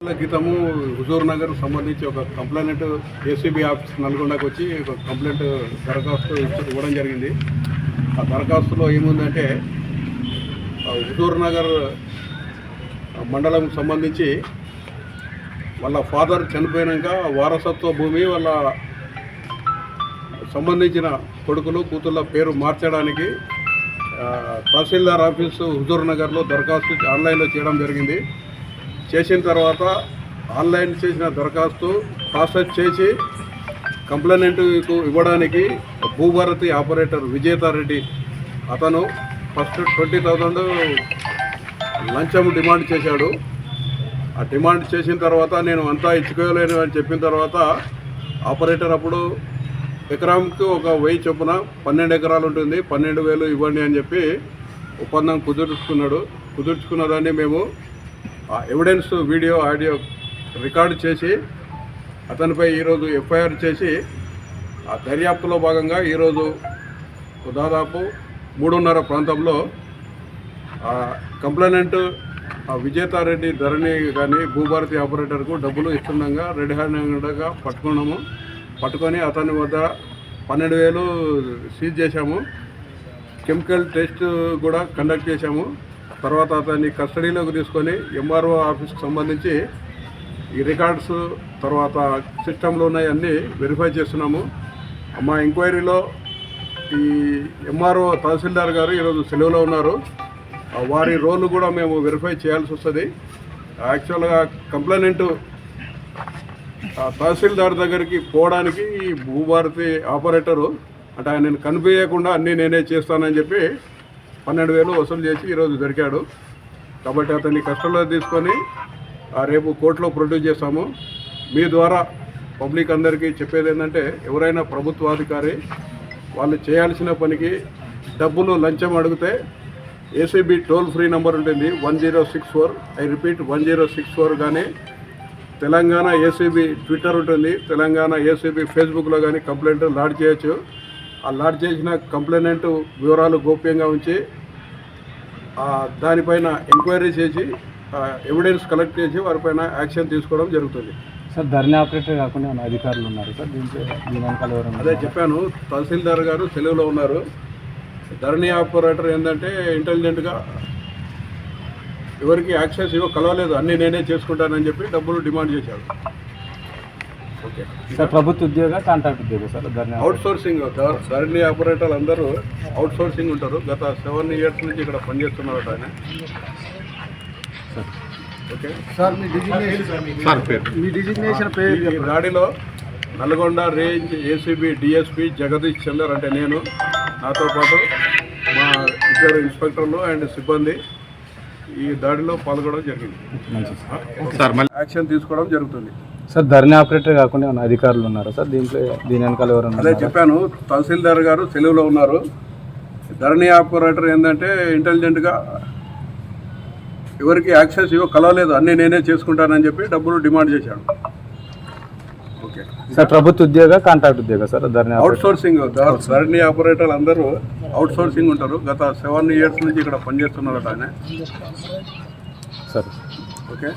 రోజుల క్రితము హుజూర్ నగర్ సంబంధించి ఒక కంప్లైంట్ ఏసీబీ ఆఫీస్ నల్గొండకు వచ్చి ఒక కంప్లైంట్ దరఖాస్తు ఇవ్వడం జరిగింది. ఆ దరఖాస్తులో ఏముందంటే హుజూర్ నగర్ మండలం సంబంధించి వాళ్ళ ఫాదర్ చనిపోయినాక వారసత్వ భూమి వాళ్ళ సంబంధించిన కొడుకులు కూతుళ్ళ పేరు మార్చడానికి తహసీల్దార్ ఆఫీసు హుజూర్ నగర్లో దరఖాస్తు ఆన్లైన్లో చేయడం జరిగింది. చేసిన తర్వాత ఆన్లైన్ చేసిన దరఖాస్తు ప్రాసెస్ చేసి కంప్లైంట్కు ఇవ్వడానికి భూభారతి ఆపరేటర్ విజేతారెడ్డి అతను ఫస్ట్ 20,000 లంచం డిమాండ్ చేశాడు. ఆ డిమాండ్ చేసిన తర్వాత నేను అంతా ఇచ్చుకోలేను అని చెప్పిన తర్వాత ఆపరేటర్ అప్పుడు ఎకరానికి ఒక 1000 చొప్పున 12 ఎకరాలు ఉంటుంది, 12,000 ఇవ్వండి అని చెప్పి ఒప్పందం కుదుర్చుకున్న దాన్ని మేము ఎవిడెన్స్ వీడియో ఆడియో రికార్డు చేసి అతనిపై ఈరోజు ఎఫ్ఐఆర్ చేసి ఆ దర్యాప్తులో భాగంగా ఈరోజు దాదాపు 3:30 ప్రాంతంలో కంప్లైనెంట్ విజేతారెడ్డి ధరణి కానీ భూభారతి ఆపరేటర్కు డబ్బులు ఇస్తుండగా రెడ్ హ్యాండెడ్గా పట్టుకొని అతని వద్ద 12,000 సీజ్ చేశాము. కెమికల్ టెస్ట్ కూడా కండక్ట్ చేశాము. తర్వాత అతన్ని కస్టడీలోకి తీసుకొని ఎంఆర్ఓ ఆఫీస్కి సంబంధించి ఈ రికార్డ్స్ తర్వాత సిస్టంలో ఉన్నాయన్నీ వెరిఫై చేస్తున్నాము. మా ఎంక్వైరీలో ఈ ఎంఆర్ఓ తహసీల్దార్ గారు ఈరోజు సెలవులో ఉన్నారు. వారి రోల్ కూడా మేము వెరిఫై చేయాల్సి వస్తుంది. యాక్చువల్గా కంప్లైనెంట్ తహసీల్దార్ దగ్గరికి పోవడానికి ఈ భూభారతి ఆపరేటరు అంటే ఆయనను కనిపించకుండా అన్నీ నేనే చేస్తానని చెప్పి 12,000 వసూలు చేసి ఈరోజు దొరికాడు. కాబట్టి అతన్ని కస్టడీలో తీసుకొని రేపు కోర్టులో ప్రొడ్యూస్ చేస్తాము. మీ ద్వారా పబ్లిక్ అందరికీ చెప్పేది ఏంటంటే ఎవరైనా ప్రభుత్వాధికారి వాళ్ళు చేయాల్సిన పనికి డబ్బులు లంచం అడిగితే ఏసీబీ టోల్ ఫ్రీ నెంబర్ ఉంటుంది 1064. I repeat 1064. కానీ తెలంగాణ ఏసీబీ ట్విట్టర్ ఉంటుంది, తెలంగాణ ఏసీబీ ఫేస్బుక్లో కానీ కంప్లైంట్ లాడ్ చేయొచ్చు. ఆ లాడ్ చేసిన కంప్లైంట్ వివరాలు గోప్యంగా ఉంచి దానిపైన ఎంక్వైరీ చేసి ఎవిడెన్స్ కలెక్ట్ చేసి వారిపైన యాక్షన్ తీసుకోవడం జరుగుతుంది. సార్ ధరణి ఆపరేటర్ కాకుండా అధికారులు ఉన్నారు సార్ దీంట్లో? అదే చెప్పాను, తహసీల్దార్ గారు సెలవులో ఉన్నారు. ధరణి ఆపరేటర్ ఏంటంటే ఇంటెలిజెంట్గా ఎవరికి యాక్సెస్ కలవలేదు, అన్నీ నేనే చేసుకుంటానని చెప్పి డబ్బులు డిమాండ్ చేశాడు. ఓకే సార్, ప్రభుత్వ ఉద్యోగ కాంట్రాక్ట్ ఉద్యోగ సార్? Out sourcing. ధరణి ఆపరేటర్లు అందరూ అవుట్ సోర్సింగ్ ఉంటారు. గత 7 years నుంచి ఇక్కడ పనిచేస్తున్నారు ఆయన. ఓకే సార్, మీ డిజిగ్నేషన్ పేరు? ఈ దాడిలో Nalgonda range ACB DSP Jagadish Chander అంటే నేను, నాతో పాటు మా 2 ఇన్స్పెక్టర్లు అండ్ సిబ్బంది ఈ దాడిలో పాల్గొనడం జరిగింది. యాక్షన్ తీసుకోవడం జరుగుతుంది. సార్ ధరణి ఆపరేటర్ కాకుండా అధికారులు ఉన్నారా సార్ దీని వెనకాల ఎవరు? అదే చెప్పాను, తహసీల్దార్ గారు సెలవులో ఉన్నారు. ధరణి ఆపరేటర్ ఏంటంటే ఇంటెలిజెంట్గా ఎవరికి యాక్సెస్ కలవలేదు, అన్నీ నేనే చేసుకుంటానని చెప్పి డబ్బులు డిమాండ్ చేశాడు. ఓకే సార్, ప్రభుత్వ ఉద్యోగ కాంట్రాక్ట్ ఉద్యోగ సార్? Out sourcing. ధరణి ఆపరేటర్లు అందరూ అవుట్ సోర్సింగ్ ఉంటారు. గత 7 years నుంచి ఇక్కడ పనిచేస్తున్నారు ఆయన. Sir okay.